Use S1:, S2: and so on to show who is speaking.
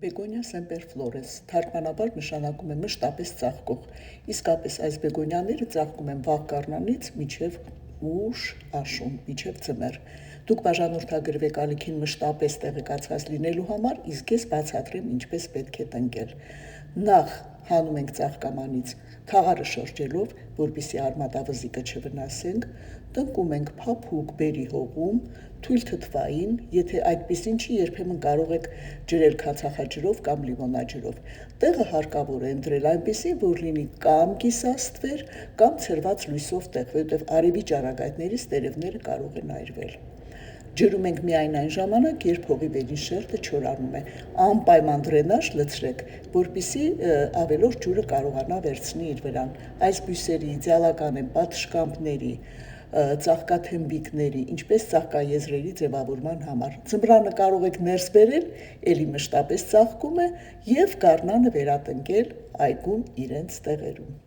S1: Բեգոնիա սեմպերֆլորես, թարգմանաբար նշանակում է մշտապես ծաղկող, իսկապես այս բեգոնիաները ծաղկում են վաղ գարնանից մինչև ուշ աշուն, մինչև ձմեռ։ Դուք բաժանորդագրվեք ալիքին մշտապես տեղեկացված լինելու համար, իսկ ես բացատրեմ ինչպես պետք է տնկել։ Նախ հանում ենք ծաղկամանից թաղարը շրջելով, որպեսզի արմատավզիկը չվնասենք, տնկում ենք փափուկ բերի հողում, թույլ թթվային, եթե այդպիսին չի, երբեմն կարող եք ջրել քացախաջրով կամ լիմոնաջրով։ Տեղը հարկավոր է ընտրել այնպիսի, որ լինի կամ կիսաստվեր, կամ ցրված լույսով տեղ, որովհետև արևի ճառագայթներից տերևները կարող են այրվել։ Ջրում ենք միայն այն ժամանակ, երբ հողի վերին շերտը չորանում է։ Անպայման դրենաժ լցրեք, որպեսզի ավելորդ ջուրը կարողանա վերցնի իր վրան։ Այս բույսերի իդեալական են պատշգամբների, ծաղկաթմբիկների, ինչպես ծաղկաեզրերի ձևավորման համար։ Ձմռանը կարող եք ներս բերել, էլի մշտապես ծաղկում է, և գարնանը վերատնկել այգում իրենց տեղերում։